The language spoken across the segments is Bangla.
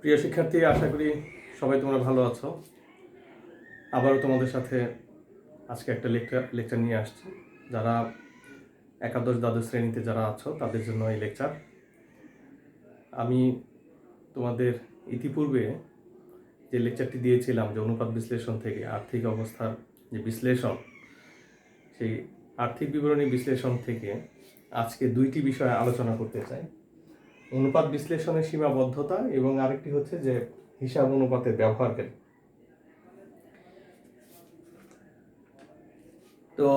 প্রিয় শিক্ষার্থী, আশা করি সবাই তোমরা ভালো আছো। আবারও তোমাদের সাথে আজকে একটা লেকচার নিয়ে আসছি। যারা একাদশ দ্বাদশ শ্রেণীতে যারা আছো তাদের জন্য এই লেকচার। আমি তোমাদের ইতিপূর্বে যে লেকচারটি দিয়েছিলাম যে অনুপাত বিশ্লেষণ থেকে আর্থিক অবস্থার যে বিশ্লেষণ, সেই আর্থিক বিবরণী বিশ্লেষণ থেকে আজকে দুইটি বিষয় আলোচনা করতে চাই। অনুপাত বিশ্লেষণের সীমাবদ্ধতা এবং আরেকটি হচ্ছে যে হিসাব অনুপাতের ব্যবহারকারী। তো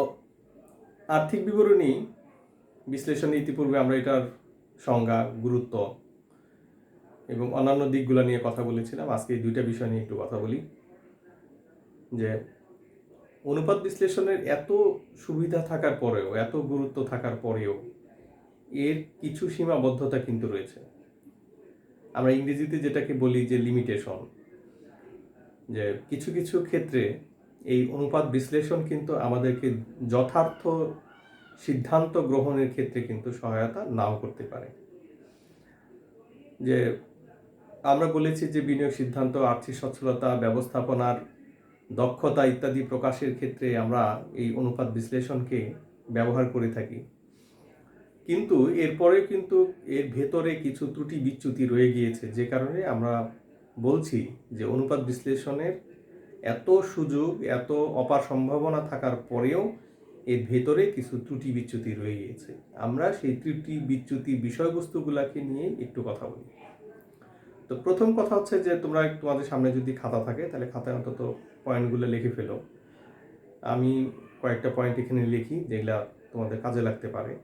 আর্থিক বিবরণী বিশ্লেষণে ইতিপূর্বে আমরা এটার সংজ্ঞা, গুরুত্ব এবং অন্যান্য দিকগুলো নিয়ে কথা বলেছিলাম। আজকে এই দুইটা বিষয় নিয়ে একটু কথা বলি। যে অনুপাত বিশ্লেষণের এত সুবিধা থাকার পরেও, এত গুরুত্ব থাকার পরেও এর কিছু সীমাবদ্ধতা কিন্তু রয়েছে। আমরা ইংরেজিতে যেটাকে বলি যে লিমিটেশন, যে কিছু কিছু ক্ষেত্রে এই অনুপাত বিশ্লেষণ কিন্তু আমাদেরকে যথার্থ সিদ্ধান্ত গ্রহণের ক্ষেত্রে কিন্তু সহায়তা নাও করতে পারে। যে আমরা বলেছি যে বিনিয়োগ সিদ্ধান্ত, আর্থিক সচ্ছলতা, ব্যবস্থাপনার দক্ষতা ইত্যাদি প্রকাশের ক্ষেত্রে আমরা এই অনুপাত বিশ্লেষণকে ব্যবহার করে থাকি, কিন্তু এরপরে কিন্তু এর ভেতরে কিছু ত্রুটি বিচ্যুতি রয়ে গিয়েছে, যে কারণে আমরা বলছি যে অনুপাত বিশ্লেষণের এত সুযোগ, এত অপার সম্ভাবনা থাকার পরেও এর ভেতরে কিছু ত্রুটি বিচ্যুতি রয়ে গিয়েছে। আমরা সেই ত্রুটি বিচ্যুতি বিষয়বস্তুগুলোকে নিয়ে একটু কথা বলি। তো প্রথম কথা হচ্ছে যে তোমাদের সামনে যদি খাতা থাকে তাহলে খাতায় অন্তত পয়েন্টগুলো লিখে ফেলো। আমি কয়েকটা পয়েন্ট এখানে লিখি যেগুলা তোমাদের কাজে লাগতে পারে।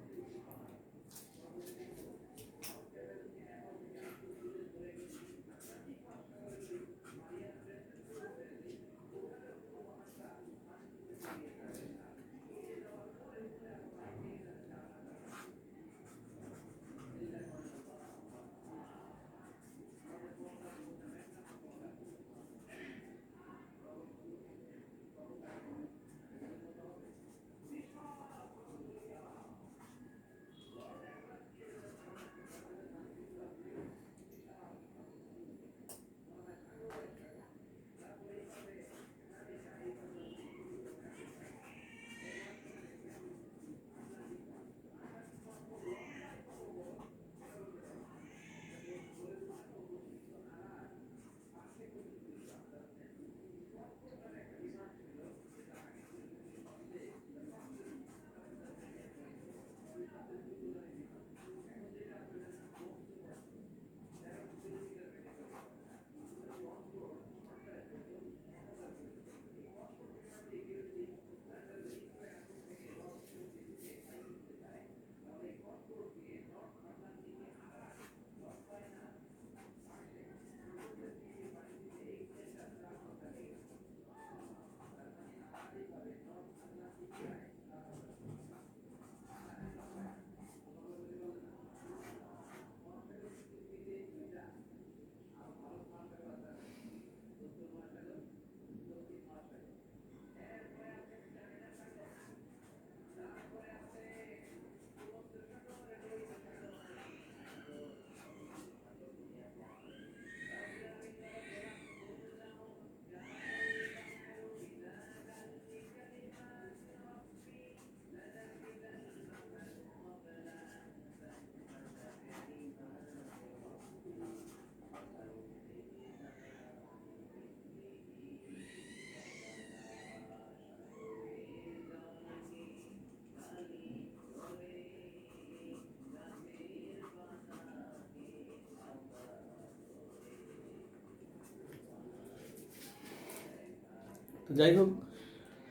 তো যাই হোক,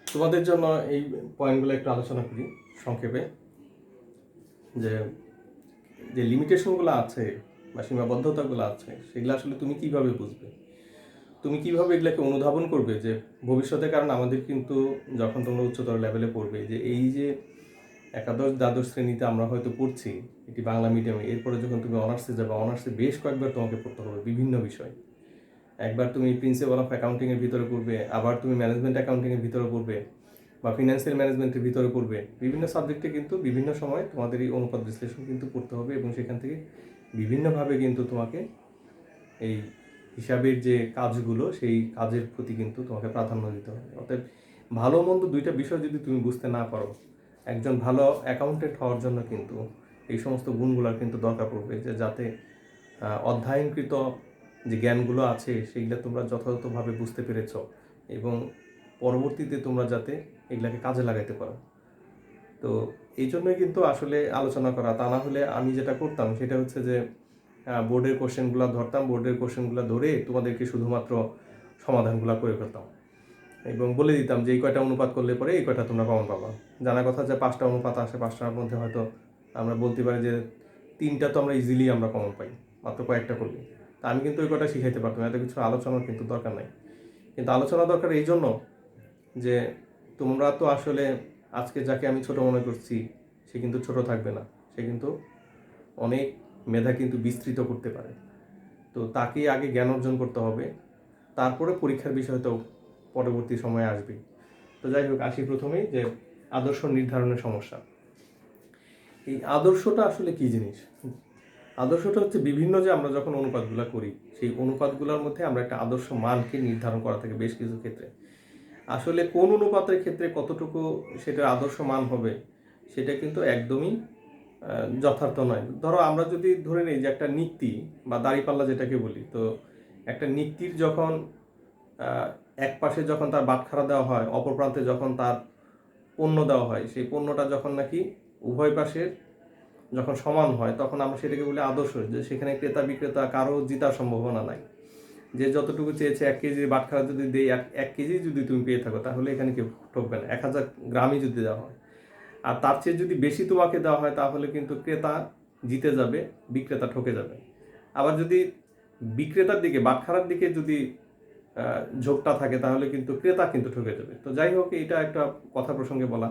তোমাদের জন্য এই পয়েন্টগুলো একটু আলোচনা করি সংক্ষেপে। যে যে লিমিটেশনগুলো আছে বা সীমাবদ্ধতাগুলো আছে সেগুলো আসলে তুমি কিভাবে বুঝবে, তুমি কিভাবে এগুলোকে অনুধাবন করবে যে ভবিষ্যতে। কারণ আমাদের কিন্তু যখন তোমরা উচ্চতর লেভেলে পড়বে, যে এই যে একাদশ দ্বাদশ শ্রেণীতে আমরা হয়তো পড়ছি এটি বাংলা মিডিয়ামে, এরপরে যখন তুমি অনার্সে যাবে, অনার্সে বেশ কয়েকবার তোমাকে পড়তে হবে বিভিন্ন বিষয়। একবার তুমি প্রিন্সিপাল অফ অ্যাকাউন্টিংয়ের ভিতরে পড়বে, আবার তুমি ম্যানেজমেন্ট অ্যাকাউন্টিংয়ের ভিতরে পড়বে, বা ফিনান্সিয়াল ম্যানেজমেন্টের ভিতরে পড়বে। বিভিন্ন সাবজেক্টে কিন্তু বিভিন্ন সময় তোমাদের এই অনুপাত বিশ্লেষণ কিন্তু পড়তে হবে, এবং সেখান থেকে বিভিন্নভাবে কিন্তু তোমাকে এই হিসাবের যে কাজগুলো সেই কাজের প্রতি কিন্তু তোমাকে প্রাধান্য দিতে হবে। অতএব ভালো মন্দ দুইটা বিষয় যদি তুমি বুঝতে না পারো, একজন ভালো অ্যাকাউন্টেন্ট হওয়ার জন্য কিন্তু এই সমস্ত গুণগুলোর কিন্তু দরকার পড়বে, যে যাতে অধ্যয়নকৃত যে জ্ঞানগুলো আছে সেইগুলো তোমরা যথাযথভাবে বুঝতে পেরেছ এবং পরবর্তীতে তোমরা যাতে এগুলাকে কাজে লাগাইতে পারো। তো এই জন্যই কিন্তু আসলে আলোচনা করা, তা না হলে আমি যেটা করতাম সেটা হচ্ছে যে বোর্ডের কোশ্চেনগুলো ধরতাম, বোর্ডের কোশ্চেনগুলো ধরে তোমাদেরকে শুধুমাত্র সমাধানগুলো করে ফেলতাম এবং বলে দিতাম যে এই কয়টা অনুপাত করলে পরে এই কয়টা তোমরা কমন পাবা। জানা কথা যে 5টা অনুপাত আসে, 5টার মধ্যে হয়তো আমরা বলতে পারি যে 3টা তো আমরা ইজিলি আমরা কমন পাই মাত্র কয়েকটা করলে। তা আমি কিন্তু ওই কয়টা শিখাইতে পারতাম, এত কিছু আলোচনার কিন্তু দরকার নাই। কিন্তু আলোচনা দরকার এই জন্য যে তোমরা তো আসলে আজকে যাকে আমি ছোট মনে করছি সে কিন্তু ছোট থাকবে না, সে কিন্তু অনেক মেধা কিন্তু বিস্তৃত করতে পারে। তো তাকে আগে জ্ঞান অর্জন করতে হবে, তারপরে পরীক্ষার বিষয় তো পরবর্তী সময়ে আসবে। তো যাই হোক, আসি প্রথমেই যে আদর্শ নির্ধারণের সমস্যা। এই আদর্শটা আসলে কি জিনিস? আদর্শটা হচ্ছে বিভিন্ন যে আমরা যখন অনুপাতগুলো করি সেই অনুপাতগুলোর মধ্যে আমরা একটা আদর্শ মানকে নির্ধারণ করা থাকে বেশ কিছু ক্ষেত্রে। আসলে কোন অনুপাতের ক্ষেত্রে কতটুকু সেটার আদর্শ মান হবে সেটা কিন্তু একদমই যথার্থ নয়। ধরো আমরা যদি ধরে নিই যে একটা নিক্তি বা দাঁড়িপাল্লা যেটাকে বলি, তো একটা নিক্তির যখন এক পাশে যখন তার বাটখারা দেওয়া হয়, অপর প্রান্তে যখন তার পণ্য দেওয়া হয়, সেই পণ্যটা যখন নাকি উভয় পাশের যখন সমান হয় তখন আমরা সেটাকে বলি আদর্শ, যে সেখানে ক্রেতা বিক্রেতা কারো জিতার সম্ভাবনা নাই। যে যতটুকু চেয়েছে 1 কেজির বাটখারা যদি দেই, 1 কেজি যদি তুমি পেয়ে থাকো তাহলে এখানে কেউ ঠকবে না, 1000 গ্রামই যদি দেওয়া হয়। আর তার চেয়ে যদি বেশি তোমাকে দেওয়া হয় তাহলে কিন্তু ক্রেতা জিতে যাবে, বিক্রেতা ঠকে যাবে। আবার যদি বিক্রেতার দিকে বাটখারার দিকে যদি ঝোঁকটা থাকে তাহলে কিন্তু ক্রেতা কিন্তু ঠকে যাবে। তো যাই হোক, এটা একটা কথা প্রসঙ্গে বলা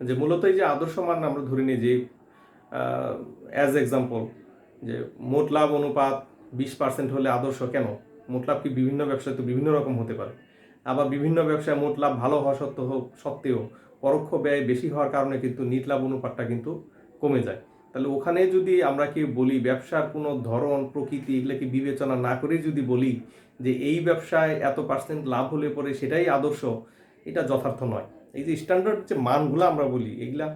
যে মূলত এই যে আদর্শ মান আমরা ধরে নিই যে অ্যাজ এক্সাম্পল যে মোট লাভ অনুপাত 20% হলে আদর্শ। কেন? মোট লাভ কি বিভিন্ন ব্যবসায় তো বিভিন্ন রকম হতে পারে। আবার বিভিন্ন ব্যবসায় মোট লাভ ভালো হওয়া সত্ত্বেও পরোক্ষ ব্যয় বেশি হওয়ার কারণে কিন্তু নিট লাভ অনুপাতটা কিন্তু কমে যায়। তাহলে ওখানে যদি আমরা কি বলি ব্যবসার কোনো ধরন প্রকৃতি এগুলোকে বিবেচনা না করে যদি বলি যে এই ব্যবসায় এত পার্সেন্ট লাভ হলে পরে সেটাই আদর্শ, এটা যথার্থ নয়। এই যে স্ট্যান্ডার্ড যে মানগুলো আমরা বলি এগুলা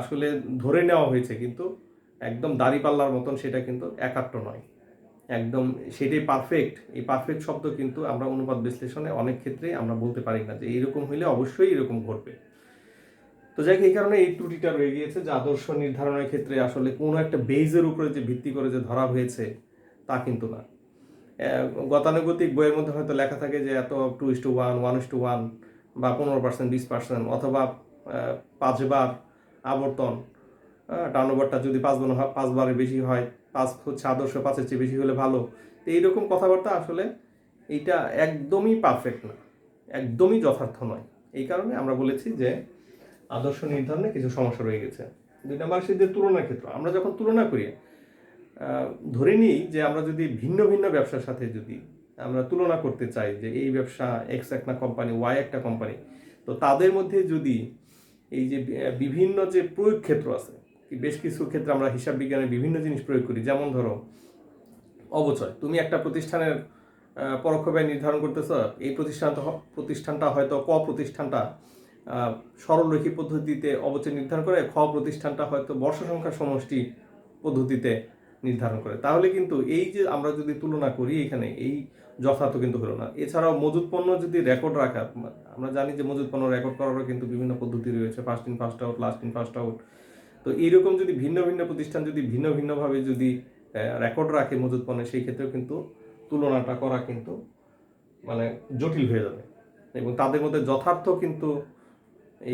আসলে ধরে নেওয়া হয়েছে, কিন্তু একদম দাঁড়িপাল্লার মতন সেটা কিন্তু একাত্ম নয়, একদম সেটাই পারফেক্ট। এই পারফেক্ট শব্দ কিন্তু আমরা অনুপাত বিশ্লেষণে অনেক ক্ষেত্রেই আমরা বলতে পারি না যে এইরকম হইলে অবশ্যই এরকম ঘটবে। তো যাই হোক, এই কারণে এই ত্রুটিটা রয়ে গিয়েছে যে আদর্শ নির্ধারণের ক্ষেত্রে আসলে কোনো একটা বেজের উপরে যে ভিত্তি করে যে ধরা হয়েছে তা কিন্তু না। গতানুগতিক বইয়ের মধ্যে হয়তো লেখা থাকে যে এত 2:1, 1:1 বা 15%, 20%, অথবা 5 বার আবর্তন, টার্নওভারটা যদি 5 বারের বেশি হয়, 5 হচ্ছে আদর্শ, 5-এর চেয়ে বেশি হলে ভালো। তো এইরকম কথাবার্তা আসলে এইটা একদমই পারফেক্ট না, একদমই যথার্থ নয়। এই কারণে আমরা বলেছি যে আদর্শ নির্ধারণে কিছু সমস্যা রয়ে গেছে। 2 নম্বর হচ্ছে যে তুলনার ক্ষেত্র। আমরা যখন তুলনা করি, ধরে নিই যে আমরা যদি ভিন্ন ভিন্ন ব্যবসার সাথে যদি আমরা তুলনা করতে চাই যে এই ব্যবসা এক্স একটা কোম্পানি, ওয়াই একটা কোম্পানি, তো তাদের মধ্যে যদি এই যে বিভিন্ন যে প্রয়োগ ক্ষেত্র আছে, বেশ কিছু ক্ষেত্রে আমরা হিসাব বিজ্ঞানের বিভিন্ন জিনিস প্রয়োগ করি। যেমন ধরো অবচয়, তুমি একটা প্রতিষ্ঠানের পরোক্ষ ব্যয় নির্ধারণ করতেছ, এই প্রতিষ্ঠানটা হয়তো ক প্রতিষ্ঠানটা সরলরৈখিক পদ্ধতিতে অবচয় নির্ধারণ করে, খ প্রতিষ্ঠানটা হয়তো বর্ষ সংখ্যা সমষ্টি পদ্ধতিতে নির্ধারণ করে। তাহলে কিন্তু এই যে আমরা যদি তুলনা করি এখানে এই যথার্থ কিন্তু হলো না। এছাড়াও মজুত পণ্য যদি রেকর্ড রাখা, আমরা জানি যে মজুত পণ্য রেকর্ড করারও কিন্তু বিভিন্ন পদ্ধতি রয়েছে, first in first out, last in first out. তো এইরকম যদি ভিন্ন ভিন্ন প্রতিষ্ঠান যদি ভিন্ন ভিন্নভাবে যদি রেকর্ড রাখে মজুত পণ্যে, সেই ক্ষেত্রেও কিন্তু তুলনাটা করা কিন্তু মানে জটিল হয়ে যাবে এবং তাদের মধ্যে যথার্থ কিন্তু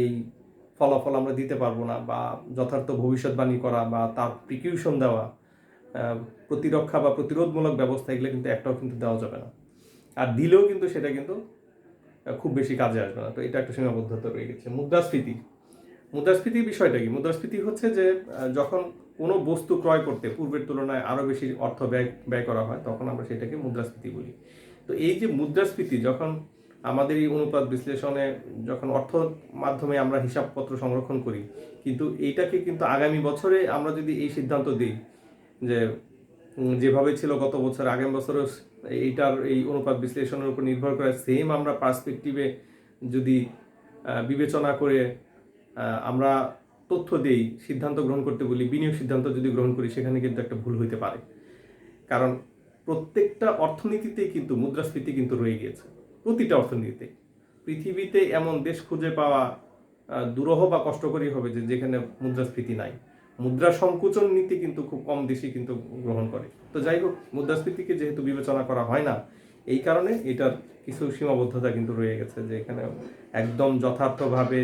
এই ফলাফল আমরা দিতে পারবো না, বা যথার্থ ভবিষ্যৎবাণী করা বা তার প্রিকিউশন দেওয়া, প্রতিরক্ষা বা প্রতিরোধমূলক ব্যবস্থা, এগুলো কিন্তু একটাও কিন্তু দেওয়া যাবে না। আর দিলেও কিন্তু সেটা কিন্তু খুব বেশি কাজে আসবে না। তো এটা একটা সীমাবদ্ধতা রয়ে গেছে। মুদ্রাস্ফীতির বিষয়টা কি? মুদ্রাস্ফীতি হচ্ছে যে যখন কোনো বস্তু ক্রয় করতে পূর্বের তুলনায় আরও বেশি অর্থ ব্যয় করা হয় তখন আমরা সেটাকে মুদ্রাস্ফীতি বলি। তো এই যে মুদ্রাস্ফীতি যখন আমাদের এই অনুপাত বিশ্লেষণে যখন অর্থ মাধ্যমে আমরা হিসাবপত্র সংরক্ষণ করি, কিন্তু এইটাকে কিন্তু আগামী বছরে আমরা যদি এই সিদ্ধান্ত দিই যে যেভাবে ছিল গত বছর, আগামী বছরও এই অনুপাত বিশ্লেষণের উপর নির্ভর করে সেম আমরা পার্সপেক্টিভে যদি বিবেচনা করে আমরা তথ্য দেই, সিদ্ধান্ত গ্রহণ করতে বলি, বিনিয়োগ সিদ্ধান্ত যদি গ্রহণ করি, সেখানে কিন্তু একটা ভুল হইতে পারে। কারণ প্রত্যেকটা অর্থনীতিতেই কিন্তু মুদ্রাস্ফীতি কিন্তু রয়ে গিয়েছে, প্রতিটা অর্থনীতিতে। পৃথিবীতে এমন দেশ খুঁজে পাওয়া দুরূহ বা কষ্টকরই হবে যে যেখানে মুদ্রাস্ফীতি নাই। মুদ্রা সংকুচন নীতি কিন্তু খুব কম দেশই কিন্তু গ্রহণ করে। তো যাই হোক, মুদ্রাস্ফীতিকে যেহেতু বিবেচনা করা হয় না, এই কারণে এটার কিছু সীমাবদ্ধতা কিন্তু রয়ে গেছে, যে এখানে একদম যথার্থভাবে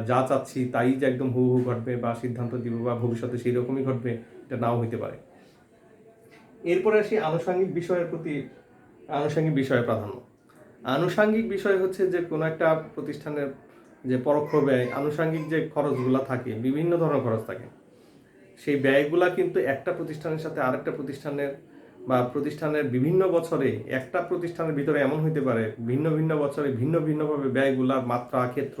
যা চাচ্ছি তাই যে একদম হু হু ঘটবে বা সিদ্ধান্ত দিব বা ভবিষ্যতে সেই রকমই ঘটবে, এটা নাও হইতে পারে। এরপরে আসি আনুষঙ্গিক বিষয়ের প্রতি, আনুষঙ্গিক বিষয়ের প্রাধান্য। আনুষঙ্গিক বিষয় হচ্ছে যে কোনো একটা প্রতিষ্ঠানের যে পরোক্ষ ব্যয়, আনুষঙ্গিক যে খরচগুলো থাকে, বিভিন্ন ধরনের খরচ থাকে, সেই ব্যয়গুলা কিন্তু একটা প্রতিষ্ঠানের সাথে আরেকটা প্রতিষ্ঠানের বা প্রতিষ্ঠানের বিভিন্ন বছরে একটা প্রতিষ্ঠানের ভিতরে এমন হইতে পারে ভিন্ন ভিন্ন বছরে ভিন্ন ভিন্নভাবে ব্যয়গুলার মাত্রা, ক্ষেত্র,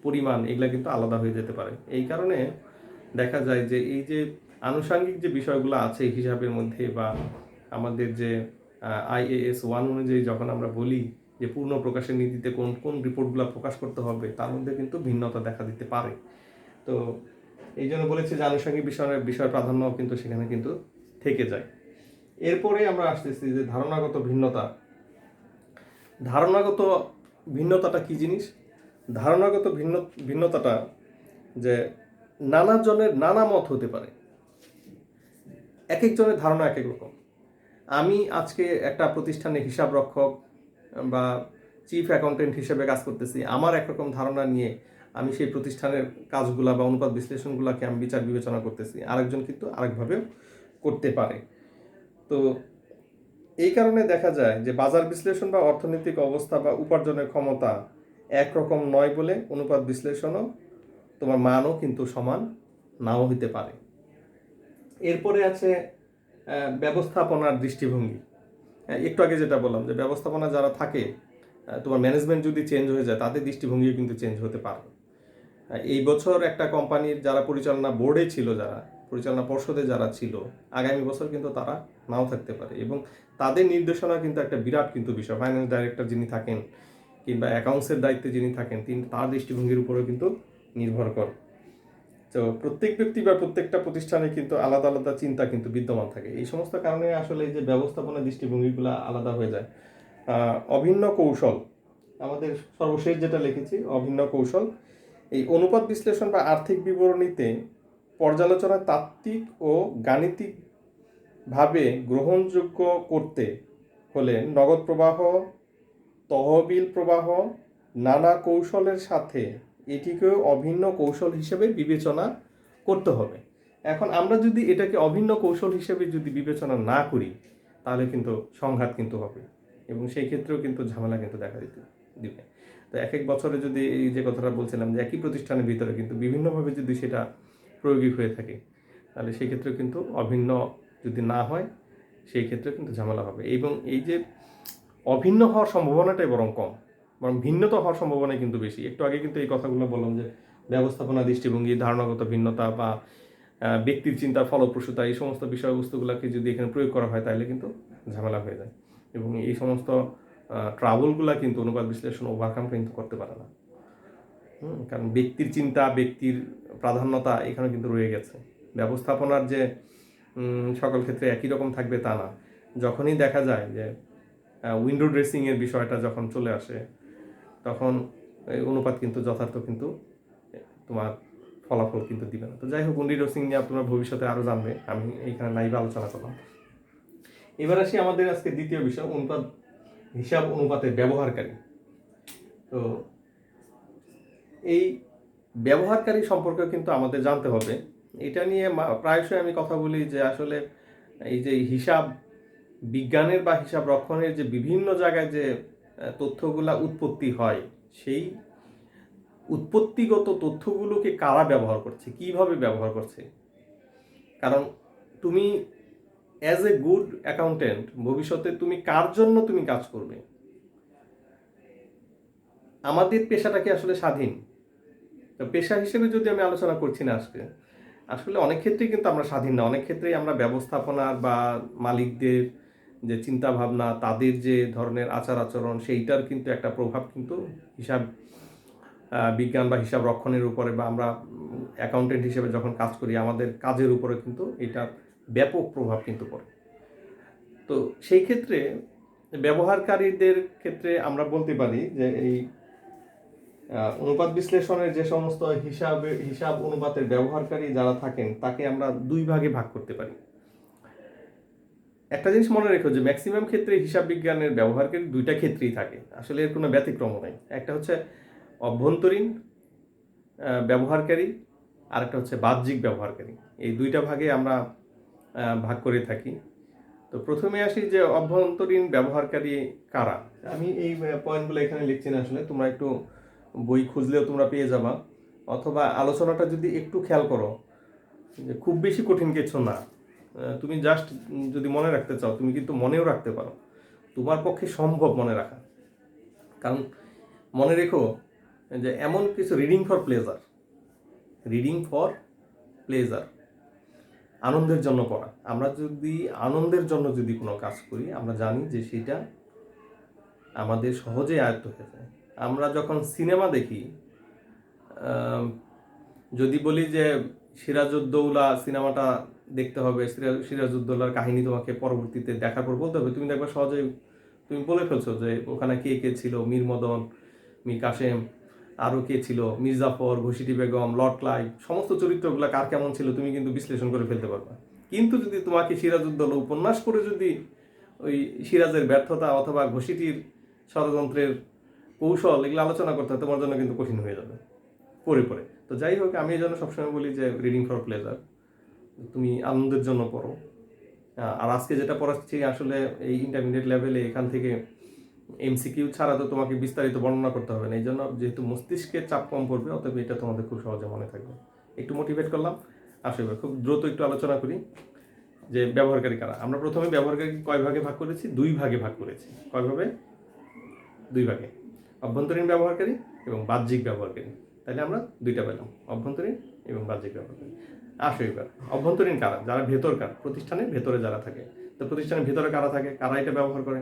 পরিমাণ এগুলা কিন্তু আলাদা হয়ে যেতে পারে। এই কারণে দেখা যায় যে এই যে আনুষঙ্গিক যে বিষয়গুলো আছে হিসাবের মধ্যে, বা আমাদের যে IAS 1 অনুযায়ী যখন আমরা বলি যে পূর্ণ প্রকাশের নীতিতে কোন কোন রিপোর্টগুলো প্রকাশ করতে হবে, তার মধ্যে কিন্তু ভিন্নতা দেখা দিতে পারে। তো এই জন্য বলেছি যে আনুষঙ্গিক বিষয়ের প্রাধান্য কিন্তু সেখানে কিন্তু থেকে যায়। এরপরে আমরা আসতেছি যে ধারণাগত ভিন্নতা। ধারণাগত ভিন্নতাটা কি জিনিস? ধারণাগত ভিন্নতাটা যে নানা জনের নানা মত হতে পারে, এক একজনের ধারণা এক এক রকম। আমি আজকে একটা প্রতিষ্ঠানে হিসাব রক্ষক বা চিফ অ্যাকাউন্টেন্ট হিসেবে কাজ করতেছি, আমার একরকম ধারণা নিয়ে আমি সেই প্রতিষ্ঠানের কাজগুলা বা অনুপাত বিশ্লেষণগুলোকে আমি বিচার বিবেচনা করতেছি, আরেকজন কিন্তু আরেকভাবেও করতে পারে। তো এই কারণে দেখা যায় যে বাজার বিশ্লেষণ বা অর্থনৈতিক অবস্থা বা উপার্জনের ক্ষমতা একরকম নয় বলে অনুপাত বিশ্লেষণও তোমার মানও কিন্তু সমান নাও হতে পারে। এরপরে আছে ব্যবস্থাপনার দৃষ্টিভঙ্গি। একটু আগে যেটা বললাম যে ব্যবস্থাপনা যারা থাকে, তোমার ম্যানেজমেন্ট যদি চেঞ্জ হয়ে যায়, তাদের দৃষ্টিভঙ্গিও কিন্তু চেঞ্জ হতে পারে। এই বছর একটা কোম্পানির যারা পরিচালনা বোর্ডে ছিল, যারা পরিচালনা পর্ষদে যারা ছিল, আগামী বছর কিন্তু তারা নাও থাকতে পারে, এবং তাদের নির্দেশনা কিন্তু একটা বিরাট কিন্তু বিষয়। ফাইন্যান্স ডাইরেক্টর যিনি থাকেন কিংবা অ্যাকাউন্টসের দায়িত্বে যিনি থাকেন, তিনি তার দৃষ্টিভঙ্গির উপরেও কিন্তু নির্ভর করে। তো প্রত্যেক ব্যক্তি বা প্রত্যেকটা প্রতিষ্ঠানে কিন্তু আলাদা আলাদা চিন্তা কিন্তু বিদ্যমান থাকে। এই সমস্ত কারণে আসলে এই যে ব্যবস্থাপনা দৃষ্টিভঙ্গিগুলো আলাদা হয়ে যায়। অভিন্ন কৌশল, আমাদের সর্বশেষ যেটা লিখেছি অভিন্ন কৌশল, এই অনুপাত বিশ্লেষণ বা আর্থিক বিবরণীতে পর্যালোচনা তাত্ত্বিক ও গাণিতিকভাবে গ্রহণযোগ্য করতে হলে নগদ প্রবাহ, তহবিল প্রবাহ, নানা কৌশলের সাথে এটিকেও অভিন্ন কৌশল হিসেবে বিবেচনা করতে হবে। এখন আমরা যদি এটাকে অভিন্ন কৌশল হিসেবে যদি বিবেচনা না করি, তাহলে কিন্তু সংঘাত কিন্তু হবে, এবং সেই ক্ষেত্রেও কিন্তু ঝামেলা কিন্তু দেখা দিবে। তো এক এক বছরে যদি এই যে কথাটা বলছিলাম যে একই প্রতিষ্ঠানের ভিতরে কিন্তু বিভিন্নভাবে যদি সেটা প্রয়োগী হয়ে থাকে, তাহলে সেই ক্ষেত্রে কিন্তু অভিন্ন যদি না হয়, সেই ক্ষেত্রে কিন্তু ঝামেলা হবে। এবং এই যে অভিন্ন হওয়ার সম্ভাবনাটাই বরং কম, বরং ভিন্নতা হওয়ার সম্ভাবনাই কিন্তু বেশি। একটু আগে কিন্তু এই কথাগুলো বললাম যে ব্যবস্থাপনা দৃষ্টিভঙ্গি, ধারণাগত ভিন্নতা বা ব্যক্তির চিন্তার ফলপ্রসূতা, এই সমস্ত বিষয়বস্তুগুলোকে যদি এখানে প্রয়োগ করা হয়, তাহলে কিন্তু ঝামেলা হয়ে যায়, এবং এই সমস্ত ট্রাবলগুলো কিন্তু অনুপাত বিশ্লেষণ ওভারকাম কিন্তু করতে পারে না। কারণ ব্যক্তির চিন্তা, ব্যক্তির প্রাধান্যতা এখানে কিন্তু রয়ে গেছে। ব্যবস্থাপনার যে সকল ক্ষেত্রে একই রকম থাকবে তা না। যখনই দেখা যায় যে উইন্ডো ড্রেসিংয়ের বিষয়টা যখন চলে আসে, তখন এই অনুপাত কিন্তু যথার্থ কিন্তু তোমার ফলাফল কিন্তু দিবে না। তো যাই হোক, উইন্ডো ড্রেসিং নিয়ে তোমরা ভবিষ্যতে আরও জানবে, আমি এইখানে লাইভে আলোচনা করলাম। এবার আসি আমাদের আজকে দ্বিতীয় বিষয়, অনুপাত হিসাব অনুপাতের ব্যবহারকারী। তো এই ব্যবহারকারী সম্পর্কে কিন্তু আমাদের জানতে হবে। এটা নিয়ে প্রায়শই আমি কথা বলি যে আসলে এই যে হিসাব বিজ্ঞানের বা হিসাব রক্ষণের যে বিভিন্ন জায়গায় যে তথ্যগুলা উৎপত্তি হয়, সেই উৎপত্তিগত তথ্যগুলোকে কারা ব্যবহার করছে, কিভাবে ব্যবহার করছে। কারণ তুমি অ্যাজ এ গুড অ্যাকাউন্টেন্ট ভবিষ্যতে তুমি কার জন্য তুমি কাজ করবে। আমাদের পেশাটা কি আসলে স্বাধীন? তো পেশা হিসেবে যদি আমি আলোচনা করছি না আজকে, আসলে অনেক ক্ষেত্রেই কিন্তু আমরা স্বাধীন না, অনেক ক্ষেত্রেই আমরা ব্যবস্থাপনার বা মালিকদের যে চিন্তা ভাবনা, তাদের যে ধরনের আচার আচরণ, সেইটার কিন্তু একটা প্রভাব কিন্তু হিসাব বিজ্ঞান বা হিসাব রক্ষণের উপরে, বা আমরা অ্যাকাউন্টেন্ট হিসেবে যখন কাজ করি আমাদের কাজের উপরে কিন্তু এটার ব্যাপক প্রভাব কিন্তু পড়ে। তো সেই ক্ষেত্রে ব্যবহারকারীদের ক্ষেত্রে আমরা বলতে পারি যে এই অনুপাত বিশ্লেষণের যে সমস্ত হিসাব অনুপাতের ব্যবহারকারী যারা থাকেন তাকে আমরা দুই ভাগে ভাগ করতে পারি। একটা জিনিস মনে রেখো যে ম্যাক্সিমাম ক্ষেত্রে হিসাব বিজ্ঞানের ব্যবহারকারী দুইটা ক্ষেত্রেই থাকে, আসলে এর কোনো ব্যতিক্রম নাই। একটা হচ্ছে অভ্যন্তরীণ ব্যবহারকারী, আর একটা হচ্ছে বাহ্যিক ব্যবহারকারী। এই দুইটা ভাগে আমরা ভাগ করে থাকি। তো প্রথমে আসি যে অভ্যন্তরীণ ব্যবহারকারী কারা। আমি এই পয়েন্টগুলো এখানে লিখছি না, আসলে তোমরা একটু বই খুঁজলেও তোমরা পেয়ে যাবা, অথবা আলোচনাটা যদি একটু খেয়াল করো যে খুব বেশি কঠিন কিছু না, তুমি জাস্ট যদি মনে রাখতে চাও তুমি কিন্তু মনেও রাখতে পারো, তোমার পক্ষে সম্ভব মনে রাখা। কারণ মনে রেখো যে এমন কিছু রিডিং ফর প্লেজার, আনন্দের জন্য পড়া। আমরা যদি আনন্দের জন্য যদি কোনো কাজ করি আমরা জানি যে সেটা আমাদের সহজেই আয়ত্ত হয়ে যায়। আমরা যখন সিনেমা দেখি, যদি বলি যে সিরাজউদ্দৌলা সিনেমাটা দেখতে হবে, সিরাজউদ্দৌলার কাহিনী তোমাকে পরবর্তীতে দেখার পর বলতে হবে, তুমি দেখবে সহজেই তুমি বলে ফেলছো যে ওখানে কে কে ছিল, মীর মদন, মীর কাসেম, আরও কে ছিল, মির্জাফর, ঘসিটি বেগম, লর্ড ক্লাইভ, সমস্ত চরিত্রগুলো কার কেমন ছিল তুমি কিন্তু বিশ্লেষণ করে ফেলতে পারবে। কিন্তু যদি তোমাকে সিরাজউদ্দৌলা উপন্যাস করে যদি ওই সিরাজের ব্যর্থতা অথবা ঘসিটির ষড়যন্ত্রের কৌশল এগুলো আলোচনা করতে হয়, তোমার জন্য কিন্তু কঠিন হয়ে যাবে পড়ে। তো যাই হোক, আমি এই জন্য সবসময় বলি যে রিডিং ফর প্লেজার, তুমি আনন্দের জন্য পড়ো। আর আজকে যেটা পড়াচ্ছি আসলে এই ইন্টারমিডিয়েট লেভেলে, এখান থেকে এমসিকিউ ছাড়া তো তোমাকে বিস্তারিত বর্ণনা করতে হবে না, এই জন্য যেহেতু মস্তিষ্কের চাপ কম পড়বে অতএব এটা তোমাদের খুব সহজে মনে থাকবে। একটু মোটিভেট করলাম, আসবে খুব দ্রুত একটু আলোচনা করি যে ব্যবহারকারী কারা। আমরা প্রথমে ব্যবহারকারীকে কয় ভাগে ভাগ করেছি? দুই ভাগে ভাগ করেছি। কয়ভাবে? দুই ভাগে, অভ্যন্তরীণ ব্যবহারকারী এবং বাহ্যিক ব্যবহারকারী। তাহলে আমরা দুইটা পেলাম, অভ্যন্তরীণ এবং বাহ্যিক ব্যবহারকারী। আসো এবার অভ্যন্তরীণ কারা, যারা ভেতরকার, প্রতিষ্ঠানের ভেতরে যারা থাকে। তো প্রতিষ্ঠানের ভেতরে কারা থাকে, কারা এটা ব্যবহার করে?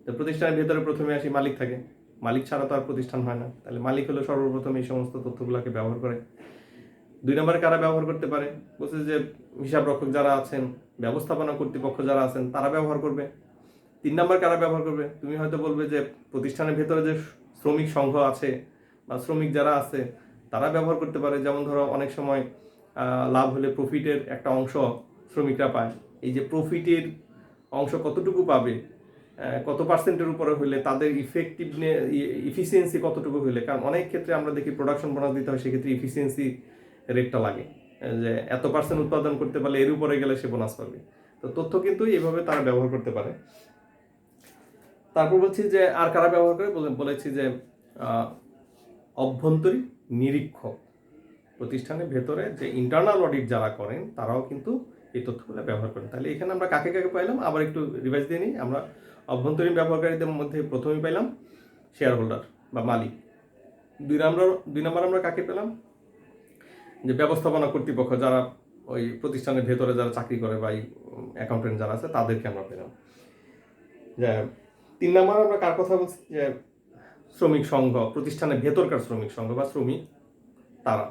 তো প্রতিষ্ঠানের ভেতরে প্রথমে আসি মালিক থাকে, মালিক ছাড়া তো আর প্রতিষ্ঠান হয় না, তাহলে মালিক হলো সর্বপ্রথম এই সমস্ত তথ্যগুলোকে ব্যবহার করে। দুই নম্বরে কারা ব্যবহার করতে পারে? বলছে যে হিসাব রক্ষক যারা আছেন, ব্যবস্থাপনা কর্তৃপক্ষ যারা আছেন তারা ব্যবহার করবে। তিন নম্বর কারা ব্যবহার করবে? তুমি হয়তো বলবে যে প্রতিষ্ঠানের ভেতরে যে শ্রমিক সংঘ আছে বা শ্রমিক যারা আছে তারা ব্যবহার করতে পারে। যেমন ধরো অনেক সময় লাভ হলে প্রফিটের একটা অংশ শ্রমিকরা পায়, এই যে প্রফিটের অংশ কতটুকু পাবে, কত পার্সেন্টের উপরে হলে তাদের ইফিসিয়েন্সি কতটুকু হলে, কারণ অনেক ক্ষেত্রে আমরা দেখি প্রোডাকশন বোনাস দিতে হয়, সেক্ষেত্রে ইফিসিয়েন্সি রেটটা লাগে, যে এত পার্সেন্ট উৎপাদন করতে পারলে এর উপরে গেলে সে বোনাস পাবে। তো তথ্য কিন্তু এইভাবে তারা ব্যবহার করতে পারে। তারপর বলছি যে আর কারা ব্যবহার করে, বলেছি যে অভ্যন্তরীণ নিরীক্ষক, প্রতিষ্ঠানের ভেতরে যে ইন্টারনাল অডিট যারা করেন তারাও কিন্তু এই তথ্যগুলো ব্যবহার করেন। তাহলে এখানে আমরা কাকে কাকে পাইলাম, আবার একটু রিভাইজ দিয়ে নিই। আমরা অভ্যন্তরীণ ব্যবহারকারীদের মধ্যে প্রথমেই পাইলাম শেয়ার হোল্ডার বা মালিক। দুই নম্বর আমরা কাকে পেলাম, যে ব্যবস্থাপনা কর্তৃপক্ষ যারা ওই প্রতিষ্ঠানের ভেতরে যারা চাকরি করে বা অ্যাকাউন্টেন্ট যারা আছে তাদেরকে আমরা পেলাম। যে তিন নম্বর আমরা কার কথা বলছি, যে শ্রমিক সংঘ, প্রতিষ্ঠানের ভেতরকার শ্রমিক সংঘ বা শ্রমিক তারা।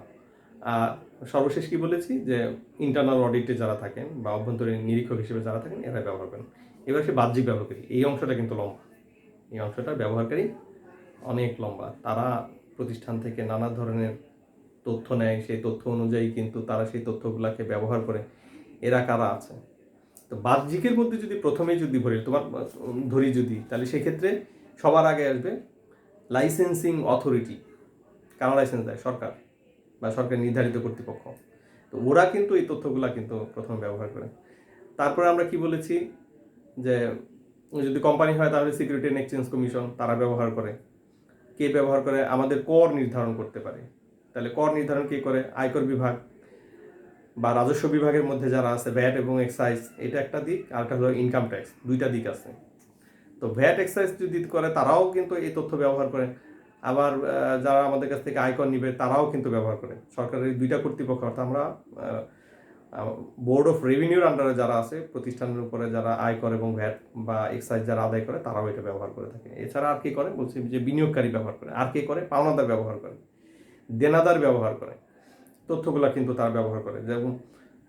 আর সর্বশেষ কি বলেছি, যে ইন্টারনাল অডিটে যারা থাকেন বা অভ্যন্তরীণ নিরীক্ষক হিসেবে যারা থাকেন এরা ব্যবহার করেন। এবার সে বাহ্যিক ব্যবহারকারী, এই অংশটা কিন্তু লম্বা, এই অংশটা ব্যবহারকারী অনেক লম্বা। তারা প্রতিষ্ঠান থেকে নানা ধরনের তথ্য নেয়, সেই তথ্য অনুযায়ী কিন্তু তারা সেই তথ্যগুলোকে ব্যবহার করে। এরা কারা আছে? তো বাহ্যিকের মধ্যে যদি প্রথমেই যদি ধরি যদি, তাহলে সেক্ষেত্রে সবার আগে আসবে লাইসেন্সিং অথরিটি। কারা লাইসেন্স দেয়? সরকার বা সরকার নির্ধারিত কর্তৃপক্ষ। তো ওরা কিন্তু এই তথ্যগুলো কিন্তু প্রথমে ব্যবহার করে। তারপরে আমরা কি বলেছি, যে যদি কোম্পানি হয় তাহলে সিকিউরিটি অ্যান্ড এক্সচেঞ্জ কমিশন, তারা ব্যবহার করে। কে ব্যবহার করে? আমাদের কর নির্ধারণ করতে পারে। তাহলে কর নির্ধারণ কে করে? আয়কর বিভাগ বা রাজস্ব বিভাগের মধ্যে যারা আছে, ভ্যাট এবং এক্সাইজ, এটা একটা দিক, আর একটা হলো ইনকাম ট্যাক্স, দুইটা দিক আছে। তো ভ্যাট এক্সাইজ যদি করে তারাও কিন্তু এই তথ্য ব্যবহার করে। আবার যারা আমাদের কাছ থেকে আয়কর নিবে তারাও কিন্তু ব্যবহার করে। সরকারের দুইটা কর্তৃপক্ষ, অর্থাৎ আমরা বোর্ড অফ রেভিনিউর আন্ডারে যারা আছে, প্রতিষ্ঠানের উপরে যারা আয়কর এবং ভ্যাট বা এক্সাইজ যারা আদায় করে তারাও এটা ব্যবহার করে থাকে। এছাড়া আর কে করে বলছি যে বিনিয়োগকারী ব্যবহার করে, আর কে করে পাওনাদার ব্যবহার করে, দেনাদার ব্যবহার করে, তথ্যগুলো কিন্তু তারা ব্যবহার করে। যেমন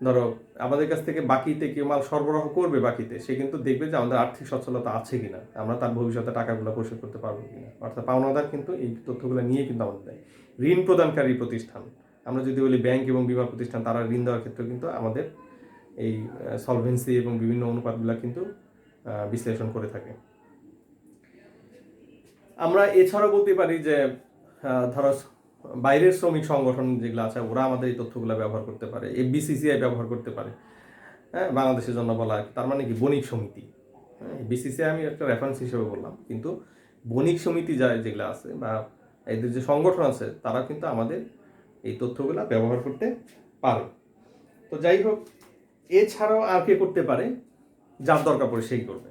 ধরো আমাদের কাছ থেকে বাকিতে কেউ মাল সরবরাহ করবে, বাকিতে সে কিন্তু দেখবে যে আমাদের আর্থিক সচ্ছলতা আছে কিনা, আমরা তার ভবিষ্যতে টাকাগুলো পরিশোধ করতে পারবো কিনা। অর্থাৎ পাওনাদার কিন্তু এই তথ্যগুলো নিয়ে কিন্তু আমাদের দেয়। ঋণ প্রদানকারী প্রতিষ্ঠান, আমরা যদি বলি ব্যাংক এবং বীমা প্রতিষ্ঠান, তারা ঋণ দেওয়ার ক্ষেত্রে কিন্তু আমাদের এই সলভেন্সি এবং বিভিন্ন অনুপাতগুলো কিন্তু বিশ্লেষণ করে থাকে। আমরা এছাড়াও বলতে পারি যে ধরো বাইরের শ্রমিক সংগঠন যেগুলো আছে ওরা আমাদের এই তথ্যগুলো ব্যবহার করতে পারে, বিসিসিআই ব্যবহার করতে পারে। হ্যাঁ, বাংলাদেশের জন্য বলা হয়, তার মানে কি বণিক সমিতি। হ্যাঁ, বিসিসিআই আমি একটা রেফারেন্স হিসেবে বললাম, কিন্তু বণিক সমিতি যেগুলো আছে বা এদের যে সংগঠন আছে তারা কিন্তু আমাদের এই তথ্যগুলো ব্যবহার করতে পারে। তো যাই হোক, এছাড়াও আর কে করতে পারে? যার দরকার পড়ে সেই করবে,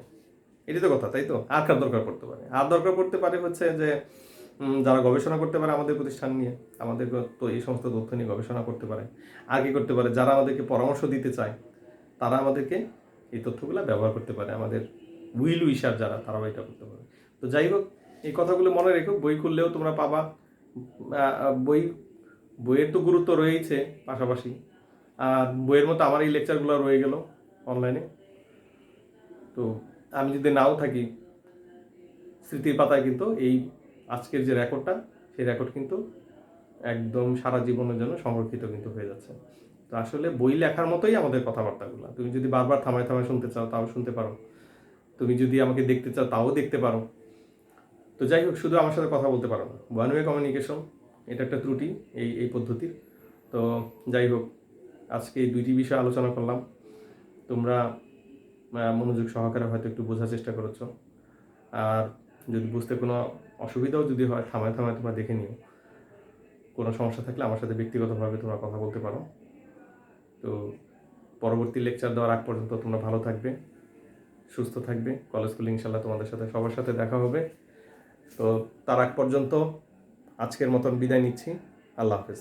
এটি তো কথা, তাই তো? আর কার দরকার পড়তে পারে? আর দরকার পড়তে পারে হচ্ছে যে যারা গবেষণা করতে পারে আমাদের প্রতিষ্ঠান নিয়ে, আমাদের তো এই সমস্ত তথ্য নিয়ে গবেষণা করতে পারে। আর কি করতে পারে? যারা আমাদেরকে পরামর্শ দিতে চায় তারা আমাদেরকে এই তথ্যগুলো ব্যবহার করতে পারে। আমাদের উইল উইশার যারা, তারাও এটা করতে পারে। তো যাই হোক, এই কথাগুলো মনে রেখো, বই খুললেও তোমরা পাবা। বইয়ের তো গুরুত্ব রয়েছে, পাশাপাশি আর বইয়ের মতো আমার এই লেকচারগুলো রয়ে গেল অনলাইনে। তো আমি যদি নাও থাকি, স্মৃতির পাতায় কিন্তু এই আজকের যে রেকর্ডটা, সেই রেকর্ড কিন্তু একদম সারা জীবনের জন্য সংরক্ষিত কিন্তু হয়ে যাচ্ছে। তো আসলে বই লেখার মতোই আমাদের কথাবার্তাগুলো। তুমি যদি বারবার থামায় থামায় শুনতে চাও তাও শুনতে পারো, তুমি যদি আমাকে দেখতে চাও তাও দেখতে পারো। তো যাই হোক, শুধু আমার সাথে কথা বলতে পারো না। ওয়ান ওয়ে কমিউনিকেশন, এটা একটা ত্রুটি এই পদ্ধতির। তো যাই হোক, আজকে এই দুইটি বিষয় আলোচনা করলাম। তোমরা মনোযোগ সহকারে হয়তো একটু বোঝার চেষ্টা করেছো। আর যদি বুঝতে কোনো অসুবিধাও যদি হয়, থামায় থামায় তোমরা দেখে নিও। কোনো সমস্যা থাকলে আমার সাথে ব্যক্তিগতভাবে তোমরা কথা বলতে পারো। তো পরবর্তী লেকচার দেওয়ার আগ পর্যন্ত তোমরা ভালো থাকবে, সুস্থ থাকবে। কলেজ স্কুলে ইনশাল্লাহ তোমাদের সাথে সবার সাথে দেখা হবে। তো তার আগ পর্যন্ত আজকের মতন বিদায় নিচ্ছি। আল্লাহ হাফেজ।